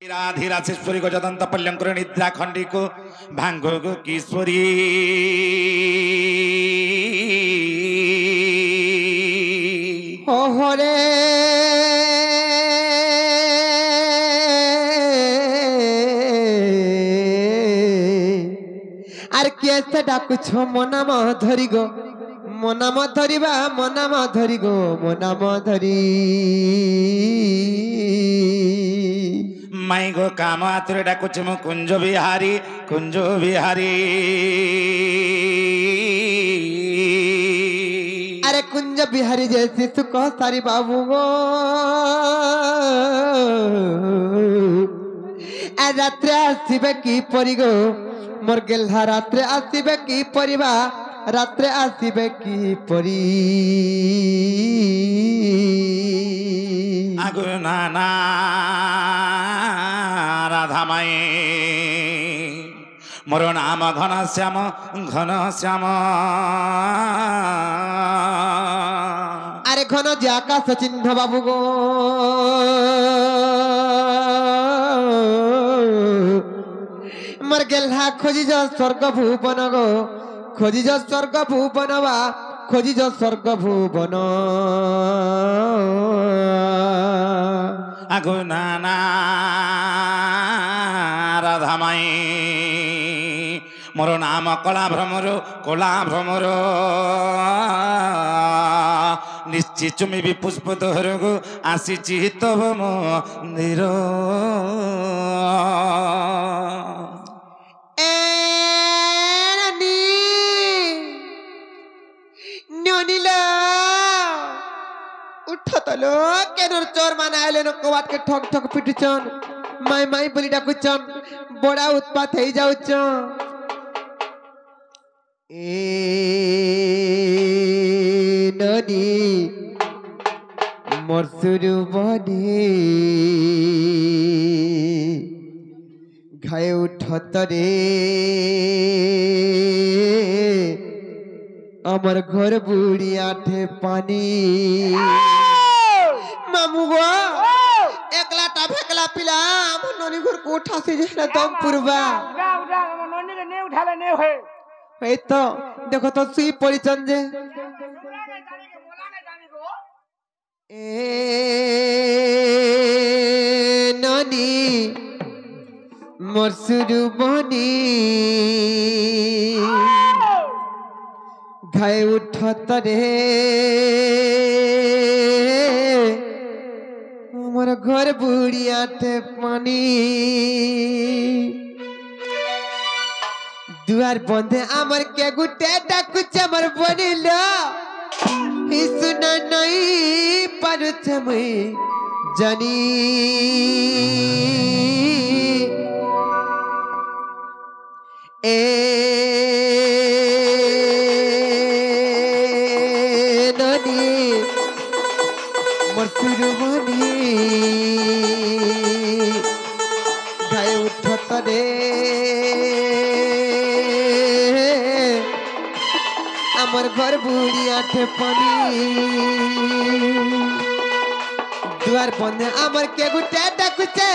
धीरा शेश्वरी को जदंत पल्यंकुर निद्रा खंडी को भांगो को किशोरी हो रे आर कैसे डाकुछ मनाम धरी गो मनाम धरिबा मनाम धरी गो मनाम धरी माई गो काम आतुरे डाकुछ मु कुंज बिहारी अरे कुंज बिहारी जैसी सुख सारी बाबू गो रात्रे आसबे की परी गो मोर गेल्हा रात्रे आसबे की परिबा रात्रे आसबे की परी आगु नाना राधा माई मोर नाम घन श्याम अरे घन जे आकाश चिन्ह बाबू गो मोर गेल्हा खोजी जो स्वर्ग भुवन गो खोजी जो स्वर्ग भुवन बा खोजी जो स्वर्ग भुवन आगु नाना राधा माई मोर नाम कला भ्रमर निश्चित चुमी भी पुष्प धरगु आसी तब मंदिर उठतलो केनर चोर मान आइले न कवाट के ठक ठक पिटुचन माई माई बोली डाकुचन बड़ा उत्पात हे जाउच ए ननी मोर सुरु बने घाय उठत रे अमर घर बुढ़ी आठे पानी मामू गो एकला टा फेकला पिला ननी घर को उठा से जेला दम पुरवा उठा ननी के ने उठाले ने होए ए तो देखो तो सुई परिचन जे ए ननी मोर सुरु बनी घाय उठत रे मोर घर बुढ़ी आठे पानी दुआर बंधे आमर के गुटे डाकुच हमर बनिल ही सुना नहीं पारुछ मुई जानी আমার ঘর বুড়ি আঠে পানি দুয়ার বন্ধে আমার কে গুটে ডাকুছে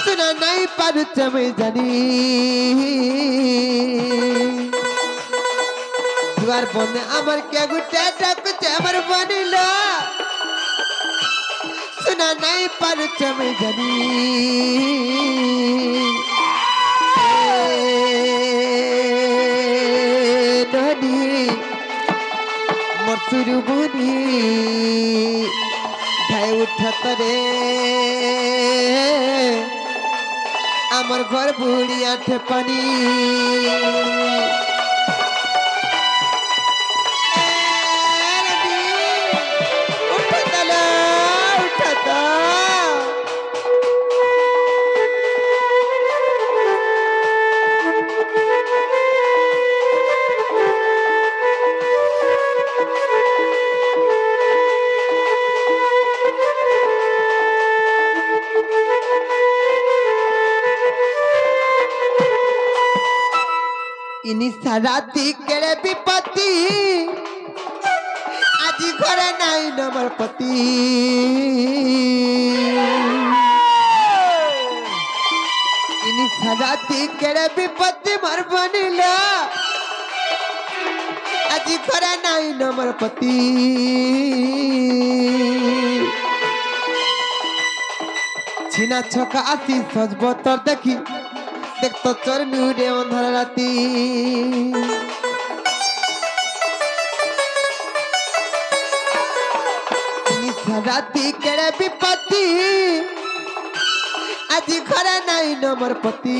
শুনা নাই পারুছে আমি জানি দুয়ার বন্ধে আমার কে গুটে ডাকুছে আমার বনিল শুনা নাই পারুছে আমি জানি सुरु बुनी घाय उठत रे आमर घर बुढ़ी आठे पानी राती केड़े विपत्ति आज घरे नाई नमर पति রাতি কেড়ে বিপত্তি মার বনিল আজি ঘরে নাই নমর পতি ছিনা ছকা আসি সজব তোর দেখি দেখতো চোর নুরে অন্ধার রাতি রাতি কেড়ে বিপত্তি আজি ঘরে নাই নমর পতি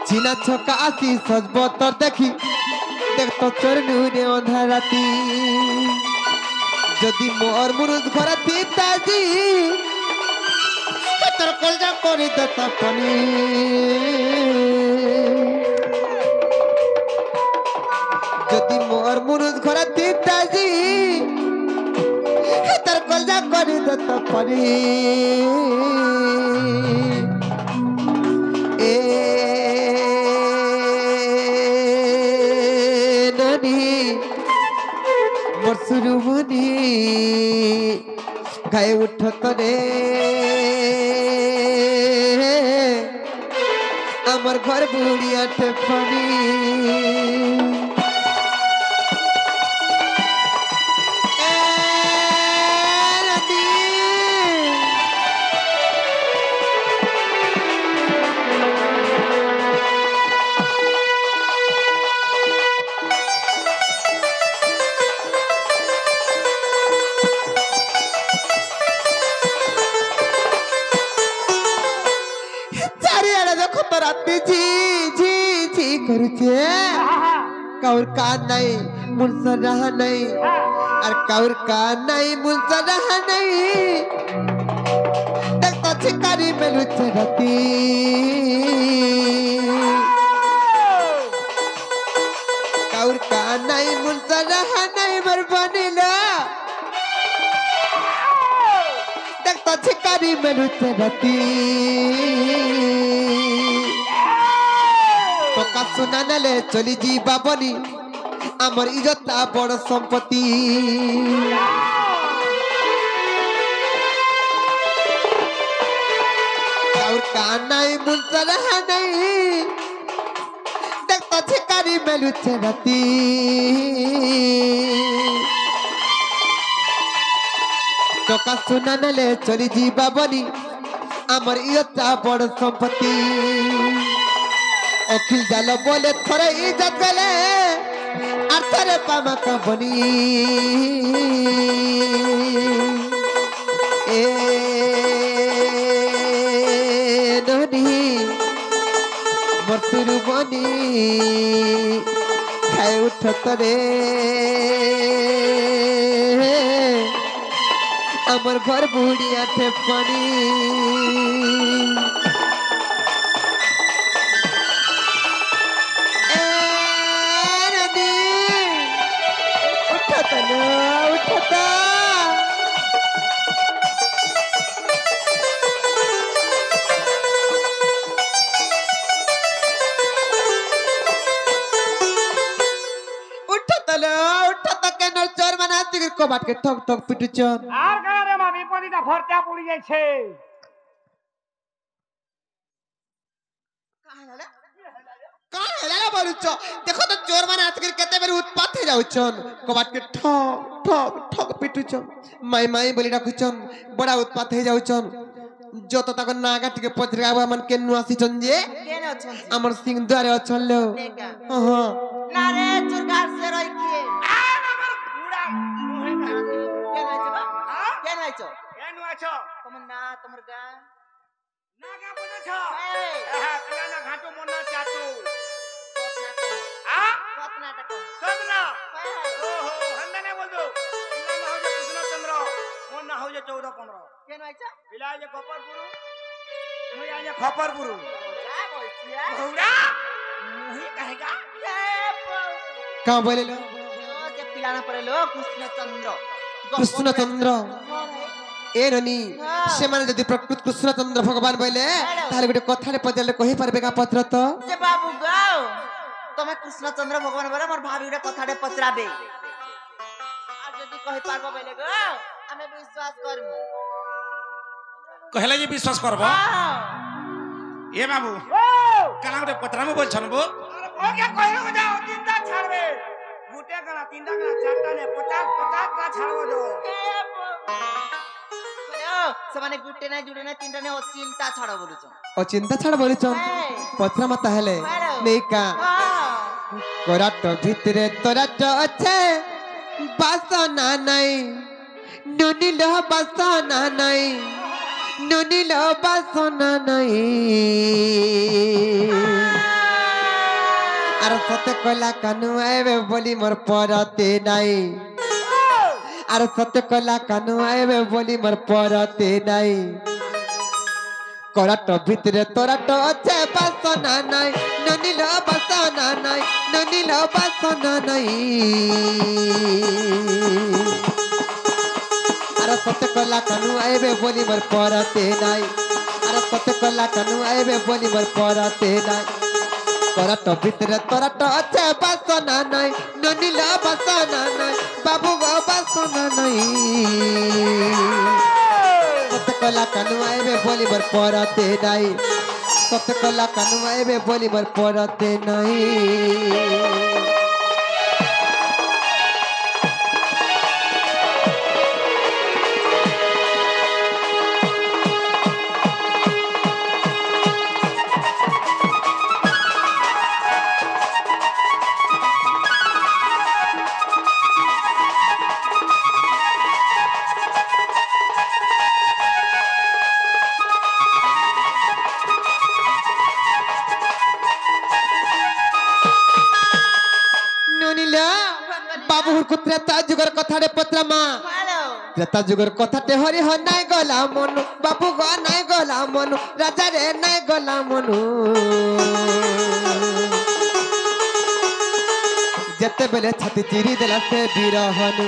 চিনা ছকা আসি সজব তোর দেখি দেখতো চোর নুরে অন্ধার রাতি যদি মোর মুরুদ ঘরে পিতাজি তোর কলজা করে দতা পানি যদি মোর মুরুদ ঘরে পিতাজি তোর কলজা করে দতা পানি এ নানি মরসুরু মুনি গায়ে উঠত রে আমার ঘর বুড়িয়াতে পানি রাতে ঝি ঝি ঝি করছে কাউর কান নাই মুলসা রাহা নাই আর কাউর কান নাই মুলসা রাহা নাই দেখতা ছিকারি মেলুছে রাতি কাউর কান নাই মুলসা রাহা নাই মর বনিলা দেখতা ছিকারি মেলুছে রাতি তোকা শোনা নেলে চলি যা বনি আমার ইজ্জতটা বড় সম্পত্তি কাউর কান নাই মুলসা রাহা নাই দেখতা ছিকারি মেলুছে রাতি তোকা শোনা নেলে চলি যা বনি আমার ইজ্জতটা বড় সম্পত্তি অখিল জাল বলে থরে ইজ্জত গেলে আর থরে পামাকা বনি এ ননি মরসুরু বনি খায় উঠত রে আমার ঘর বুড়িয়াতে পানি কবাটকে ঠক ঠক পিটুচন আর কারে মা বিপদীটা ভরটা পড়ি যাইছে দেখো তো চোর মানে আজকে কেতে বের উৎপাত হয়ে যাউছন কবাটকে ঠক ঠক ঠক পিটুচন মাই মাই বলি ডাকুছন বড়া উৎপাত হয়ে যাউছন যত তক নাগা টিকে পত্রিকা মান কেন আসিছন যে কেন আছন আমার সিং দ্বারে অছন লো হ্যাঁ না রে চোর গাছ সে রই কি আর আমার পুরা মুহে কেন আইছো বা কেন আইছো কেন আছো তোমার না তোমার গা না গা বুঝছ এই হ্যাঁ কেন না ঘাটু মনা চাটু কতনা টাকা সদনা ওহো হন্দানে বলদো ইল্লা না হয়ে কৃষ্ণ চন্দ্র মন না হয়ে 14 15 কেন আইছো ইলা যে গোপালপুর মুই আজ খপরপুর যা বলছিয়া ঘোড়া মুহি কহেগা কা বলেলো যে পিলানা পড়েলো কৃষ্ণচন্দ্র কৃষ্ণচন্দ্র এ রনি সেমানে যদি প্রকৃত কৃষ্ণচন্দ্র ভগবান বলে তাহলে গোটে কথারে পদলে কহি পারবে কা পত্র তো যে বাবু গাও তুমি কৃষ্ণচন্দ্র ভগবান বলে মোর ভাবি গোটে কথাটে পচরাবে যদি কহি পারবো বলে গো আমি বিশ্বাস করমু कहले जे विश्वास करब ए बाबू काना गोटे पतरामु बोलछन बो अरे ओके कहिलो को जाओ तीनटा छाड़बे गुटे गना तीनटा गना चारटा ने 50 का छाड़बो जो বলো সমানে গুটে না জুড়ে না তিনটা নে ও চিন্তা ছাড়ো বলুছ অচিন্তা ছাড় বলিছন পত্রা মাতা হেলে নেকা কোরাট ভিতরে তোরাট আছে বাসনা নাই নুনিল বাসনা নাই নুনিল বাসনা নাই আর সতে কলা কানু আইবে বলি মোর পরতে নাই আর সতে কলা কানু আইবে বলি মোর পরতে নাই কোরাট ভিতরে তোরাট আছে বাসনা নাই নুনিল বাসনা নাই নুনিল বাসনা নাই আর সতে কলা কানু আইবে বলি মোর পরতে নাই আর সতে কলা কানু আইবে বলি মোর পরতে নাই কোরাট ভিতরে তোরাট আছে বাসনা নাই নুনিল বাসনা নাই বাবু গো বাসনা নাই সতে কলা কানু আইবে বলি মোর পরতে নাই সতে কলা কানু আইবে বলি মোর পরতে নাই বাবুর কুত্রেতা যুগের কথারে পত্রামা হ্যালো ত্রেতা যুগের কথাতে হরি হ নাই গলা মনু বাবু গ নাই গলা মনু রাজা রে নাই গলা মনু যেতেবেলে ছাতি চিরি দেলা সে বিরহনু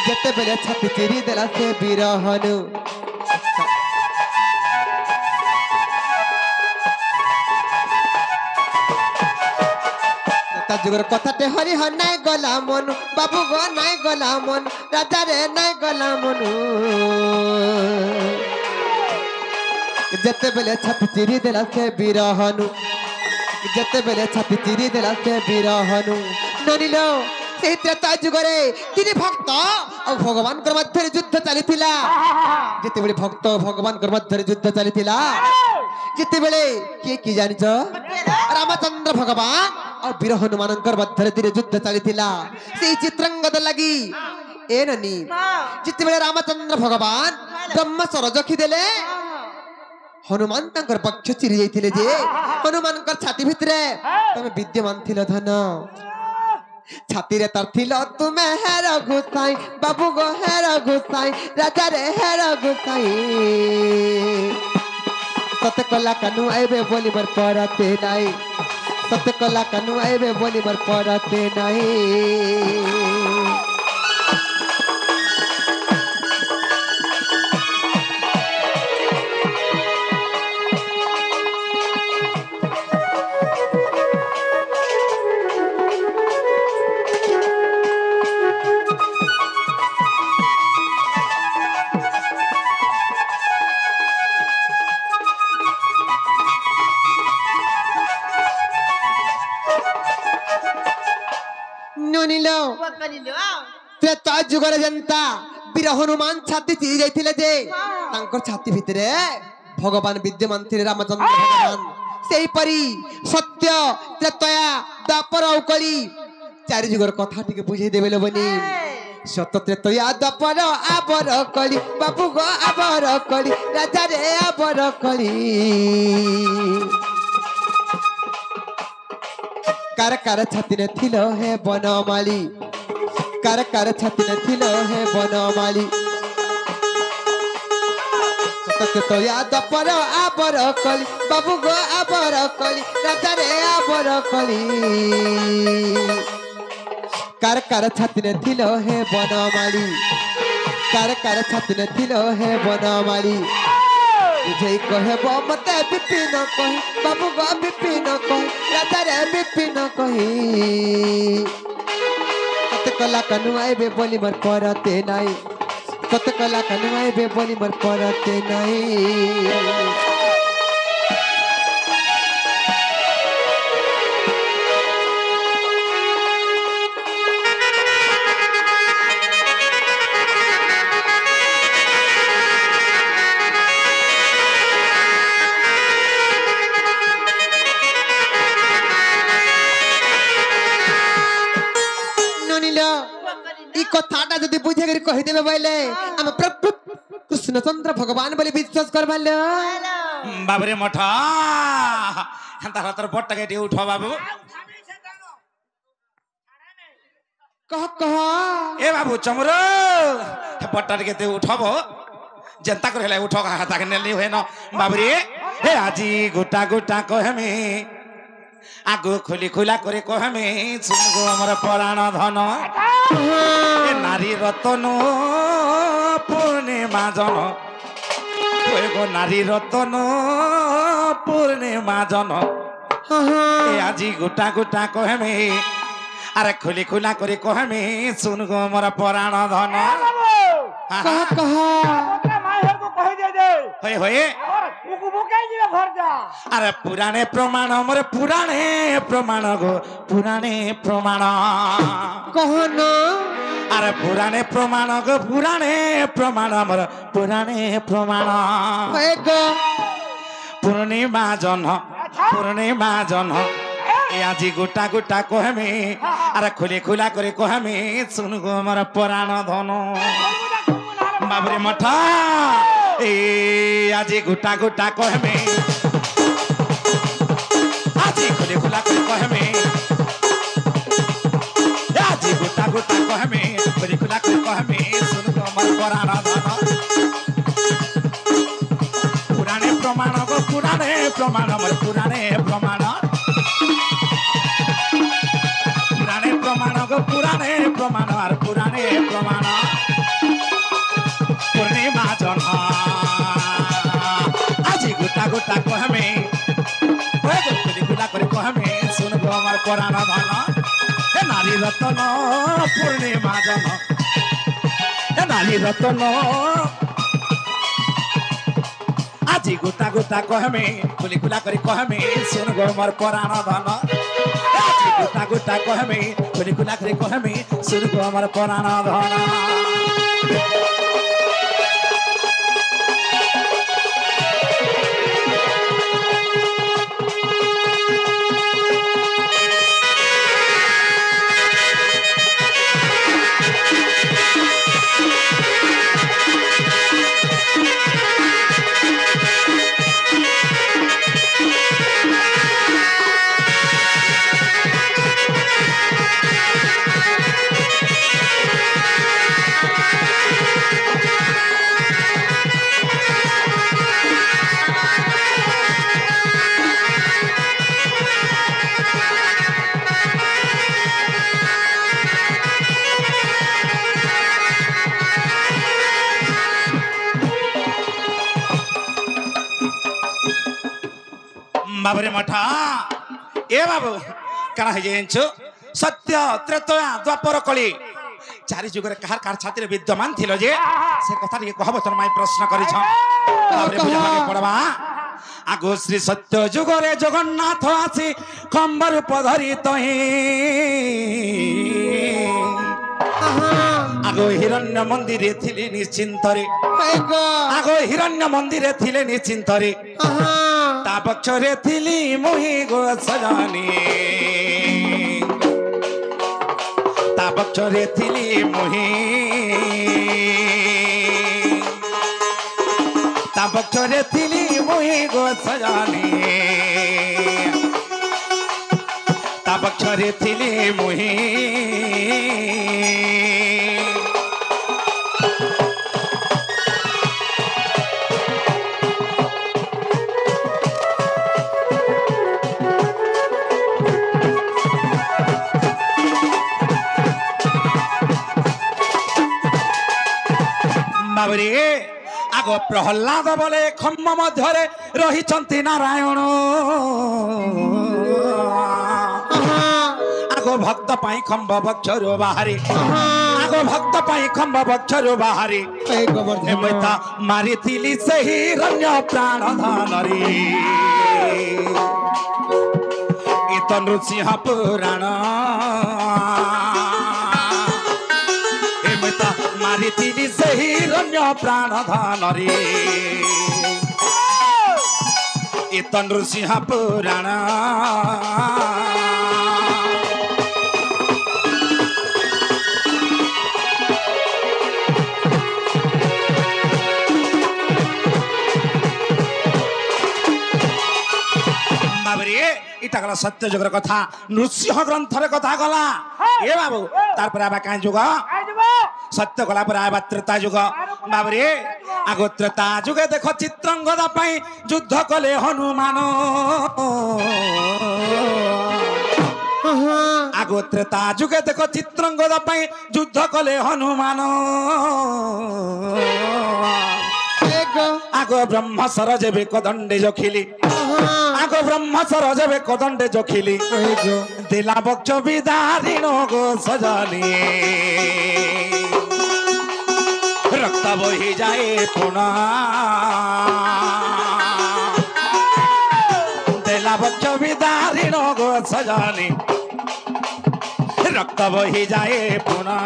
যেতেবেলে ছাতি চিরি দেলা সে বিরহনু যুগের কথাতে হরি হ নাই গলা মনু বাবু গো নাই গলা মনু রাজা রে নাই গলা মনু যেতেবেলে ছাতি চিরি দেলা সে বিরহনু যেতেবেলে ছাতি চিরি দেলা সে বিরহনু ননিল সেই ত্রেতা যুগরে তিনি ভক্ত ও ভগবানଙ୍କର ମଧ୍ୟରେ ଯୁଦ୍ଧ ଚାଲିଥିଲା ଯେତେବେଳେ ଭକ୍ତ ଭଗବାନଙ୍କର ମଧ୍ୟରେ ଯୁଦ୍ଧ ଚାଲିଥିଲା ଯେତେବେଳେ କିଏ ଜାଣିଛ ରାମଚନ୍ଦ୍ର ଭଗବାନ और वीर हनुमानଙ୍କର ମଧ୍ୟରେ ଧୀରେ ଯୁଦ୍ଧ ଚାଲିଥିଲା ସେଇ ଚିତ୍ରାଙ୍ଗଦ ଲାଗି ଏ ନନି ଯେତେବେଳେ ରାମଚନ୍ଦ୍ର ଭଗବାନ ବ୍ରହ୍ମାସ୍ତ୍ର ରଖିଦେଲେ ହନୁମାନ ତାଙ୍କର ପକ୍ଷ ଚିରି ଯାଇଥିଲେ ଯେ ହନୁମାନଙ୍କର ଛାତି ଭିତରେ ତମେ ବିଦ୍ୟମାନ ଥିଲ ଧନ ଛାତିରେ ତାର ଥିଲ ତୁମେ ହେର ଘୁସାଇ ବାବୁ ଗো ହେର ଘୁସାଇ ରାଜା ରେ ହେର ଘୁସାଇ ସତେ କଲା କାନୁ ଆଇବେ ବୋଲି ମୋର ପରତେ নাই सत्य कला कानू आइबे बोली मोर पड़ते नहीं ତ୍ରେତା ଯୁଗରେ ଯେନ୍ତା ବୀର ହନୁମାନ ଛାତି ଚିରି ଯାଇଥିଲେ ଯେ ତାଙ୍କର ଛାତି ଭିତରେ ଭଗବାନ ବିଦ୍ୟମାନ ଥିଲେ ରାମଚନ୍ଦ୍ର ଭଗବାନ ସେଇପରି ସତ୍ୟ ତ୍ରେତୟା ଦ୍ୱାପର ଆଉ କଳି ଚାରି ଯୁଗର କଥା ଟିକେ ବୁଝେଇ ଦେବେ ଲୋବନି ସତ୍ୟ ତ୍ରେତୟା ଦ୍ୱାପର ଆବର କଳି ବାବୁ ଗো ଆବର କଳି ରାଜା ରେ ଆବର କଳି कार कार छाती ने थिलो है बनमाली कार कार छाती ने थिलो है बनमाली सतत तो याद पर आबर कली बाबू गो आबर कली राजा रे आबर कली कार कार छाती ने थिलो है बनमाली कार कार छाती ने थिलो है बनमाली बुझे कहे मते विपिन कही बाबू गो विपिन कही राजा रे विपिन कही कला कनुआइबे बोली मोर परते नाई कत कला कनुआइबे बोली मोर परते नाई कथाटा जदि बुझे कर कहि देबे बोले हम प्रभु कृष्णचंद्र भगवान बोले विश्वास कर भालो बाबरे मठा हंता हतर बट्टा के उठो बाबू कह ए बाबू चमरो बट्टा के उठबो जनता कर हेला उठो हाता के नेली होय न बाबरे ए आजी गोटा गोटा कहमे आगो खोली खोला करे कहमे सुनगो हमर प्राण धन ए नारी रतन पूर्णिमा जन गो नारी रतन पूर्णिमा जन ए आजी गोटा गोटा कहमे अरे खोली खोला करे कहमे सुनगो हमर प्राण धन कह होय होय अरे पुराणे प्रमाण मोर पुराणे प्रमाण गो पुराणे प्रमाण कहन अरे पुराणे प्रमाण गो पुराणे प्रमाण मोर पुराणे प्रमाण पूर्णिमा जन ए आजी गोटा गोटा कहमे अरे खोली खोला करे कहमे सुन गो मोर पुराण धन बाबरे मठा ए आजी गोटा गोटा कहमे आजी खोली खोला करे कहमे आजी गोटा गोटा कहमे खोली खोला करे कहमे सुन गो मोर पुराण धन पुराणे प्रमाण गो पुराणे प्रमाण मोर पुराणे प्रमाण पुराणे प्रमाण गो पुराणे प्रमाण और पुराणे प्रमाण पूर्णिमा जन आजी गोटा गोटा कहमे खोली खोला करे कहमे सुन गो हमर पुराण धन हे नारी रतन पूर्णिमा जन हे नारी रतन आजी गोटा गोटा कहमे खोली खोला करे कहमे सुन गो हमर पुराण धन आजी गोटा गोटा कहमे खोली खोला करे कहमे सुन गो हमर पुराण धन बाबरे मठा ए बाबू कण हो सत्य त्रेतया द्वापर कली चारि जुगरे कहार कार छातिर विद्यमान थिलो जे से कथा टिके कहबो तोर माई प्रश्न करिछ बाबरे बुझा के पड़बा आगो श्री सत्य जुगरे जगन्नाथ आसी कंबर पधरी तही आगो हिरण्य मंदिरे थिले निश्चिंतरे आगो हिरण्य मंदिरे थिले निश्चिंतरे ता पक्षरे थिली मोहि गो सजानी ता पक्षरे थिली मोहि ता पक्षरे थिली मोहि गो सजानी ता पक्षरे थिली मोहि बाबरे आगो प्रहलाद बोले खम्म मध्यरे रहिचंती नारायण आगो भक्त पाई खंब बक्षरु बाहरी आगो भक्त पाई खंब बक्षरु बाहरी हे गोवर्धन एमता मारी थिली सही रण्य प्राण धनरी इत नृसिंह पुराण एमता मारी थिली सही रण्य प्राण धनरी इत नृसिंह पुराण इटा गला सत्य जुगर कथा नृसिंह ग्रंथर कथा गला ए बाबू तार पर आबा काई जुग सत्य गला पर आबा त्रेता जुग बाबू रे आगो त्रेता जुगे देखो चित्रंगदा पाई युद्ध कले हनुमान आगो त्रेता जुगे देखो चित्रंगदा पाई युद्ध कले हनुमान आगो ब्रह्म सरजेबे कदंडे जखिली आगो ब्रह्म सरजेबे कदंडे जखिली दिला बक्ष विदारिण गो सजनी रक्त बही जाए पुना दिला बक्ष विदारिण गो सजनी रक्त बही जाए पुना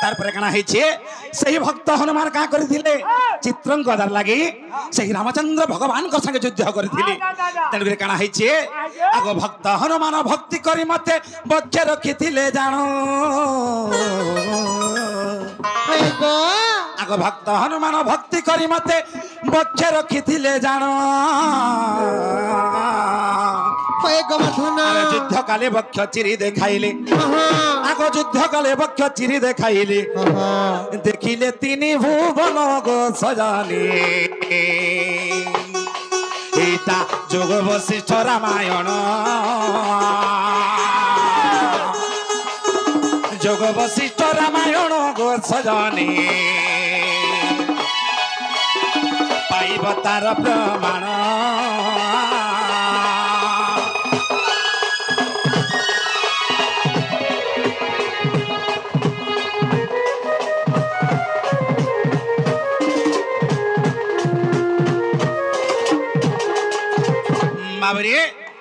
तार पर कणा हेचे सही भक्त हनुमान का करथिले चित्रंगदार लागि सही रामचंद्र भगवान को संगे युद्ध करथिले तनगरे कणा हेचे आगो भक्त हनुमान भक्ति करी मते बच्चे रखिथिले जानो आगो भक्त हनुमान भक्ति करी मते बच्चे रखिथिले जानो युद्ध काले बक्ष चिरी देखाइले आगो युद्ध काले बक्ष चिरी देखाइले देखिले तिनी भुवन गो सजनी एटा जोग वशिष्ठ रामायण जोग वशिष्ठ रामायण गो सजनी पाइब तार प्रमाण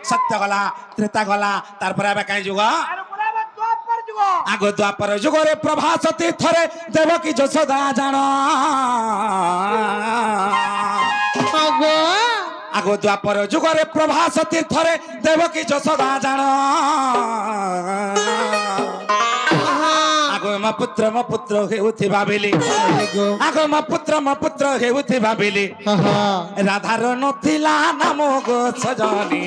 सत्य गला त्रेता गला तार पर आबा काई जुग आगो द्वापर जुग रे प्रभास तीर्थरे देवकी यशोदा जान आगो द्वापर जुग रे प्रभास तीर्थरे देवकी यशोदा जान आगो म पुत्र हेउथि भाबिली आगो म पुत्र हेउथि भाबिली राधार नथिला नाम गो सजनी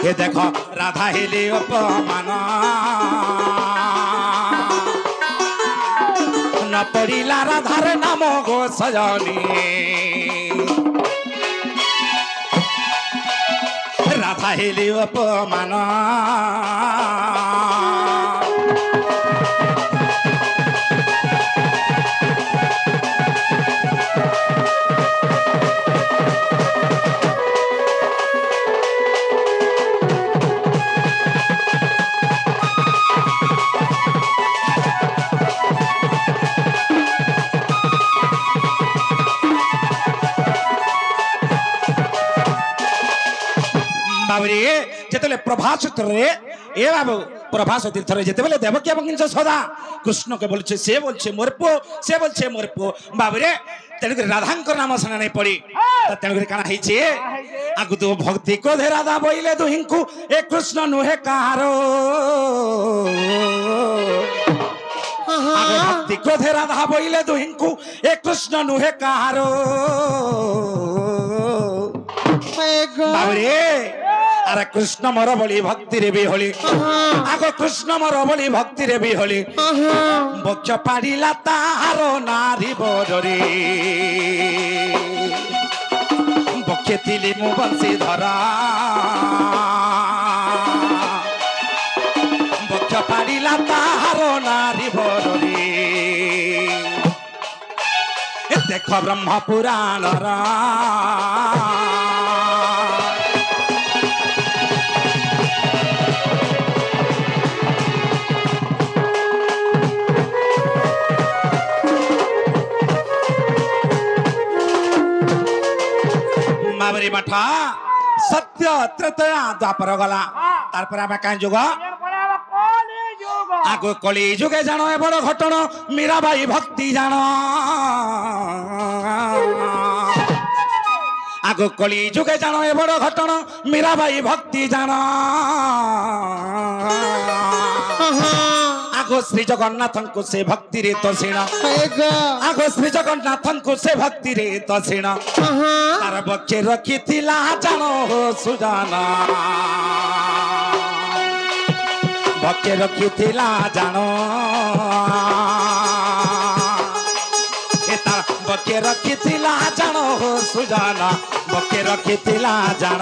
हे देखो राधा हेले अपमान न पड़िला राधार नाम गो सजनी राधा हेले अपमान जेतेले प्रभास रे ए बाबू प्रभास तीर्थ रे जेतेले देवकी एवं यशोदा कृष्ण के बोलछे से बोलछे मोर पो से बोलछे मोर पो बाबू रे तेणुक राधांकर नाम संग नहीं पड़ी तेणुक काना हेचे आगु तो भक्ति को धे राधा बोइले दुहिंकु ए कृष्ण नुहे कहारो আগে ভক্তি ক্রোধে রাধা বইলে দুহিঙ্কু এ কৃষ্ণ নুহে কাহারো বাবরে আরে কৃষ্ণ মর বলি ভক্তি রে বিহলি আগ কৃষ্ণ মর বলি ভক্তি রে বিহলি বক্ষ পাড়িলা তাহার নারী বরে বক্ষে তিলি মু বংশী ধরা বক্ষ পাড়িলা তাহার নারী বরে দেখ ব্রহ্ম পুরাণর বাবরি মাঠা সত্য ত্রেতয়া দ্বাপর গলা তারপরে আমি কাই যুগ এরপরে আবার কলি যুগ আগ কলি যুগে জানো এ বড় ঘটনা মীরাবাই ভক্তি জানো আগ কলি যুগে জানো এ বড় ঘটনা মীরাবাই ভক্তি জানো আগ শ্রী জগন্নাথଙ୍କୁ ସେ ଭକ୍ତିରେ ତୋଷିଣ ଆଗ ଶ୍ରୀ ଜଗନ୍ନାଥଙ୍କୁ ସେ ଭକ୍ତିରେ ତୋଷିଣ ତାର ବକ୍ଷେ ରଖିଥିଲା ଜାଣ ସୁଜାନ ବକ୍ଷେ ରଖିଥିଲା ଜାଣ ଏ ତାର ବକ୍ଷେ ରଖିଥିଲା ଜାଣ ସୁଜାନ ବକ୍ଷେ ରଖିଥିଲା ଜାଣ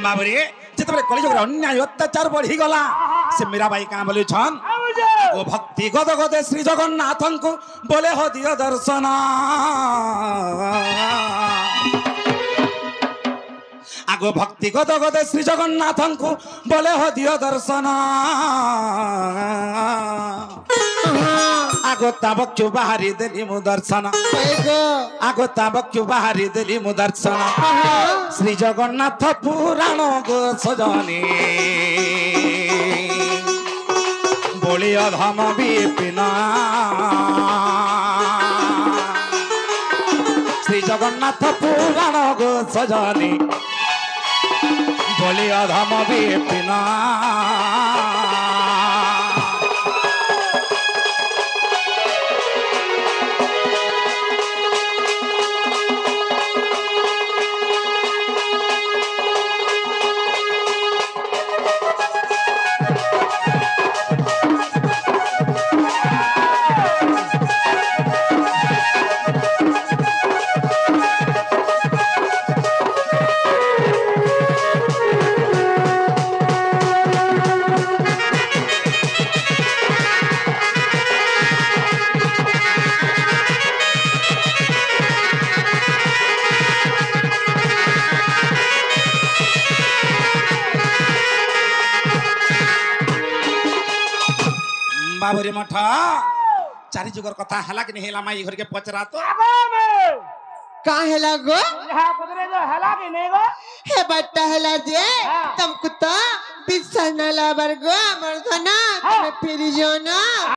বাবরে যেতবে কলিযুগের অন্যায় অত্যাচার বড়ি গলা সে মীরাবাই কাঁ বলেছন ও ভক্তি গদ গদে শ্রী জগন্নাথଙ୍କୁ বলে হ দিও দর্শন আগ ভক্তি গদ গদে শ্রী জগন্নাথଙ୍କୁ বলে হ দিও দর্শন আগ তা বক্ষু বাহারি দেলি মু দর্শন আগ তা বক্ষু বাহারি দেলি মু দর্শন শ্রী জগন্নাথ পুরাণ গো সজনে বলি অধম বিপিন শ্রী জগন্নাথ পুরাণ গো সজনে বলি অধম বিপিন বাবরি মঠা চারি যুগর কথা হেলা কি হেলা মাই ঘরকে পচরা তো আগামে का हेला गो ইহা কুদরে যে হেলা কি নেই গো हे बट्टा हेला जे तुमको तो बिस्सा न लाबर गो अमर धना तुम्हें फिर जो ना